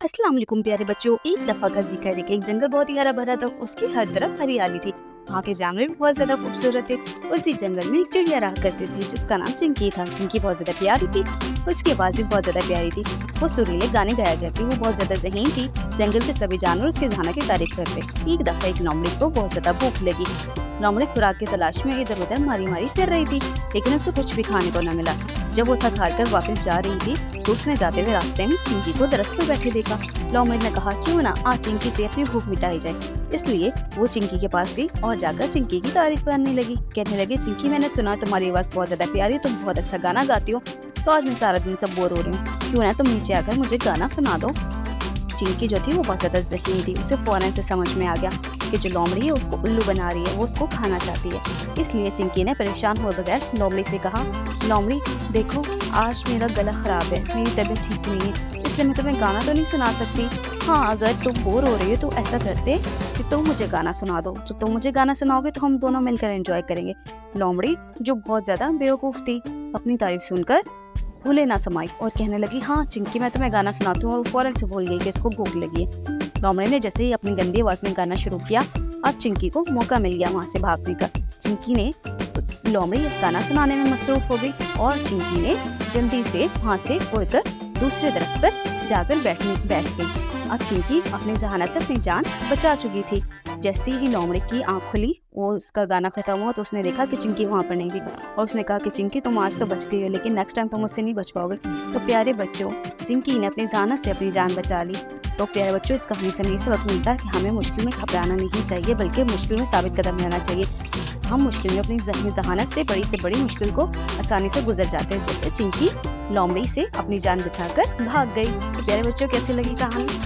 अस्सलाम वालेकुम प्यारे बच्चों। एक दफा का जिक्र है कि एक जंगल बहुत ही हरा भरा था। उसकी हर तरफ हरियाली थी। वहाँ के जानवर भी बहुत ज्यादा खूबसूरत थे। उसी जंगल में एक चिड़िया रहा करती थी जिसका नाम चिंकी था। चिंकी बहुत ज्यादा प्यारी थी। उसकी आवाज भी बहुत ज्यादा प्यारी थी। वो सुरीले गाने गाया करती। वो बहुत ज्यादा ज़हीन थी। जंगल के सभी जानवर उसके गाना की तारीफ करते। एक दफा एक लोमड़ी को बहुत ज्यादा भूख लगी। लोमड़ी खुराक की तलाश में इधर उधर मारी मारी फिर रही थी, लेकिन उसे कुछ भी खाने को न मिला। जब वो थक हार कर वापस जा रही थी तो उसने जाते हुए रास्ते में चिंकी को दरख्त पर बैठे देखा। लोमड़ी ने कहा, क्यों ना आज चिंकी से अपनी भूख मिटाई जाए। इसलिए वो चिंकी के पास गई और जाकर चिंकी की तारीफ करने लगी। कहने लगी, चिंकी मैंने सुना तुम्हारी आवाज़ बहुत ज्यादा प्यारी, तुम बहुत अच्छा गाना गाती हो, तो आज मैं सारा दिन सब बोर हो रही हूँ, क्यों ना तुम नीचे आकर मुझे गाना सुना दो। चिंकी जो थी वो बहुत ज्यादा ज़हीन थी। उसे फौरन से समझ में आ गया कि जो लोमड़ी है उसको उल्लू बना रही है, वो उसको खाना चाहती है। इसलिए चिंकी ने परेशान हुए बगैर लोमड़ी से कहा, लोमड़ी देखो आज मेरा गला खराब है, मेरी तबीयत ठीक नहीं है, इसलिए मैं तुम्हें गाना तो नहीं सुना सकती। हाँ, अगर तुम बोर हो रही हो तो ऐसा करते कि तुम मुझे गाना सुना दो। जब तुम मुझे गाना सुनाओगे तो हम दोनों मिलकर एंजॉय करेंगे। लोमड़ी जो बहुत ज्यादा बेवकूफ थी, अपनी तारीफ सुनकर भूले ना समाई और कहने लगी, हाँ चिंकी मैं तुम्हें गाना सुनाती हूँ। और वो फौरन से भूल गई कि उसको भूख लगी है। लोमड़ी ने जैसे ही अपनी गंदी आवाज में गाना शुरू किया, अब चिंकी को मौका मिल गया वहाँ से भागने का। चिंकी ने लोमड़ी गाना सुनाने में मसरूफ हो गई और चिंकी ने जल्दी से वहाँ से उड़कर दूसरे दरख्त पर जाकर बैठ गई। अब चिंकी अपनी जहानत से अपनी जान बचा चुकी थी। जैसे ही लोमड़ी की आंख खुली, वो उसका गाना खत्म हुआ तो उसने देखा कि चिंकी वहाँ पर नहीं थी और उसने कहा कि चिंकी तुम आज तो बच गई हो, लेकिन नेक्स्ट टाइम तुम मुझसे नहीं बच पाओगे। तो प्यारे बच्चों, चिंकी ने अपनी जहानत से अपनी जान बचा ली। तो प्यारे बच्चों, इस कहानी से हमें सबक मिलता है कि हमें मुश्किल में घबराना नहीं चाहिए, बल्कि मुश्किल में साबित कदम लेना चाहिए। हम मुश्किल में अपनी जहानत से बड़ी मुश्किल को आसानी से गुजर जाते हैं, जैसे चिंकी लोमड़ी से अपनी जान बचाकर भाग गई। तो प्यारे बच्चों, कैसी लगी कहानी?